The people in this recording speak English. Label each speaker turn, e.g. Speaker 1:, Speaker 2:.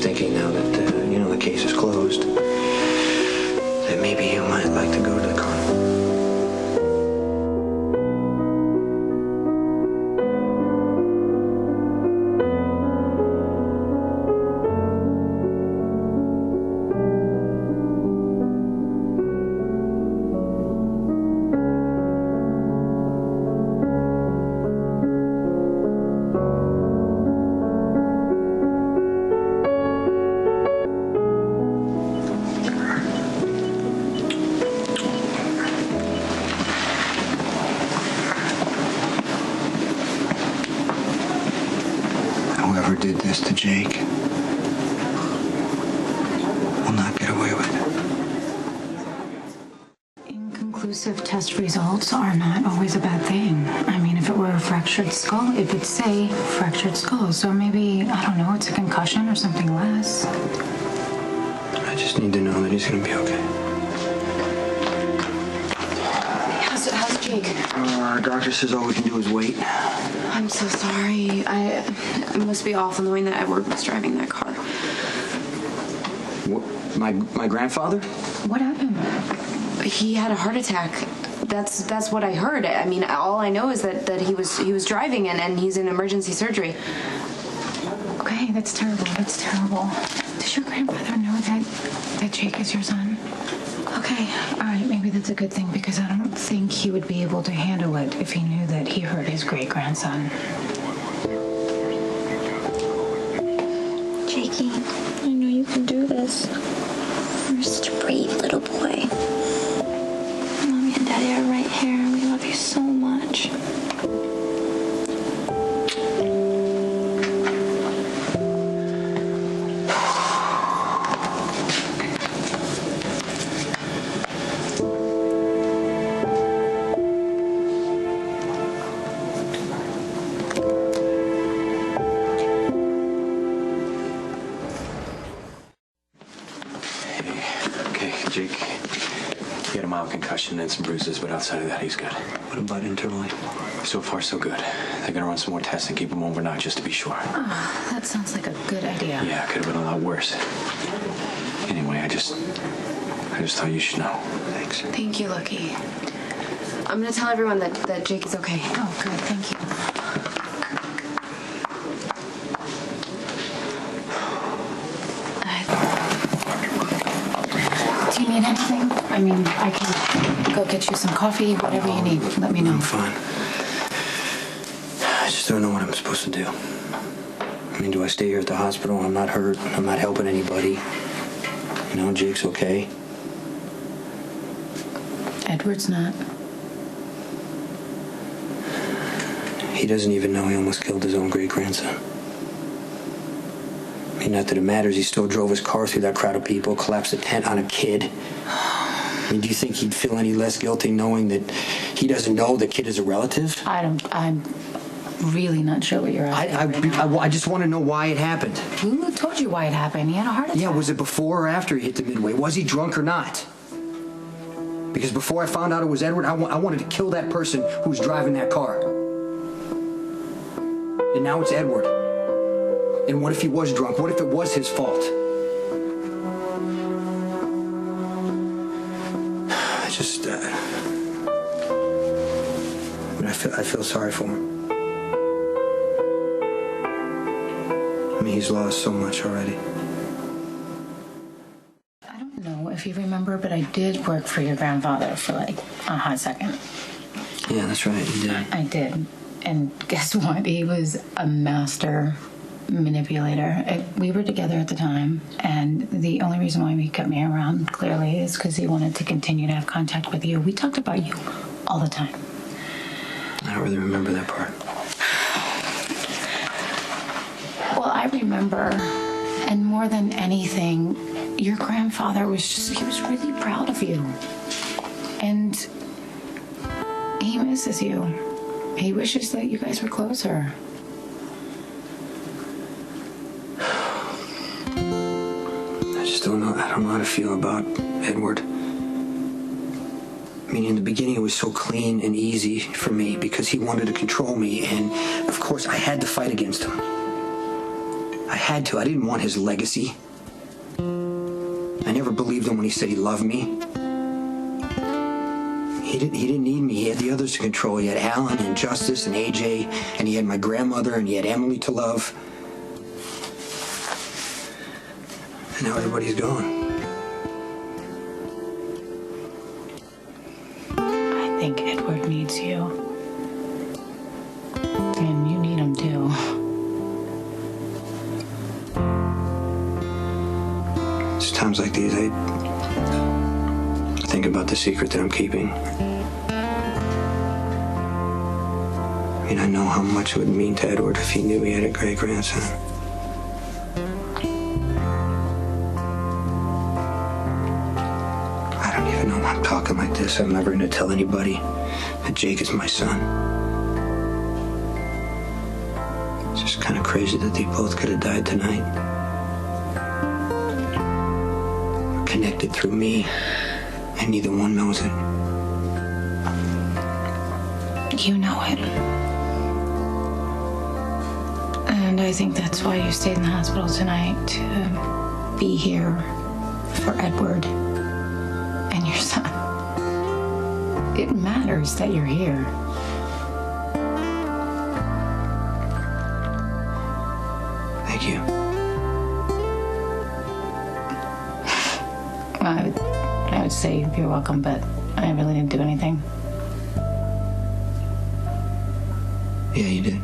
Speaker 1: thinking now that, the case is closed, that maybe you might like to go to the carnival. Whoever did this to Jake will not get away with it.
Speaker 2: Inconclusive test results are not always a bad thing. I mean, if it were a fractured skull, it would say fractured skull. So maybe, I don't know, it's a concussion or something less.
Speaker 1: I just need to know that he's gonna be okay.
Speaker 2: How's Jake?
Speaker 1: Doctor says all we can do is wait.
Speaker 3: I'm so sorry. It must be awful knowing that Edward was driving that car.
Speaker 1: What, my grandfather?
Speaker 2: What happened?
Speaker 3: He had a heart attack. That's what I heard. I mean, all I know is that he was driving and he's in emergency surgery.
Speaker 2: Okay, that's terrible. That's terrible. Does your grandfather know that Jake is your son? Okay, all right, maybe that's a good thing because I don't think he would be able to handle it if he knew that he hurt his great-grandson.
Speaker 4: Jakey, I know you can do this. You're such a brave little boy. Mommy and Daddy are right here and we love you so much.
Speaker 5: Jake, he had a mild concussion and some bruises, but outside of that, he's good.
Speaker 1: What about internally?
Speaker 5: So far, so good. They're gonna run some more tests and keep him overnight just to be sure.
Speaker 2: Oh, that sounds like a good idea.
Speaker 5: Yeah, it could have been a lot worse. Anyway, I just thought you should know.
Speaker 1: Thanks.
Speaker 3: Thank you, Lucky. I'm gonna tell everyone that Jake is okay.
Speaker 2: Oh, good, thank you. Do you need anything? I mean, I can go get you some coffee, whatever you need. Let me know.
Speaker 1: I'm fine. I just don't know what I'm supposed to do. I mean, do I stay here at the hospital? I'm not hurt. I'm not helping anybody. Jake's okay.
Speaker 2: Edward's not.
Speaker 1: He doesn't even know he almost killed his own great-grandson. I mean, not that it matters. He still drove his car through that crowd of people, collapsed a tent on a kid. I mean, do you think he'd feel any less guilty knowing that he doesn't know the kid is a relative?
Speaker 2: I'm really not sure what you're asking.
Speaker 1: I just want to know why it happened.
Speaker 2: Who told you why it happened? He had a heart attack.
Speaker 1: Yeah, was it before or after he hit the midway? Was he drunk or not? Because before I found out it was Edward, I wanted to kill that person who was driving that car. And now it's Edward. And what if he was drunk? What if it was his fault? I feel sorry for him. I mean, he's lost so much already.
Speaker 2: I don't know if you remember, but I did work for your grandfather for like a hot second.
Speaker 1: Yeah, that's right, you did.
Speaker 2: I did. And guess what? He was a master manipulator. We were together at the time, and the only reason why he kept me around, clearly, is because he wanted to continue to have contact with you. We talked about you all the time.
Speaker 1: I don't really remember that part.
Speaker 2: Well, I remember, and more than anything, your grandfather he was really proud of you. And he misses you. He wishes that you guys were closer.
Speaker 1: I just don't know. I don't know how to feel about Edward. I mean, in the beginning, it was so clean and easy for me because he wanted to control me, and of course, I had to fight against him. I had to. I didn't want his legacy. I never believed him when he said he loved me. He didn't need me. He had the others to control. He had Alan and Justice and AJ, and he had my grandmother, and he had Emily to love. And now everybody's gone.
Speaker 2: I think Edward needs you. And you need him too.
Speaker 1: It's times like these I think about the secret that I'm keeping. I mean, I know how much it would mean to Edward if he knew he had a great-grandson. I don't even know why I'm talking like this. I'm never going to tell anybody that Jake is my son. It's just kind of crazy that they both could have died tonight. Connected through me, and neither one knows it.
Speaker 2: You know it. And I think that's why you stayed in the hospital tonight, to be here for Edward and your son. It matters that you're here.
Speaker 1: Thank you.
Speaker 2: I would say you're welcome, but I really didn't do anything.
Speaker 1: Yeah, you did.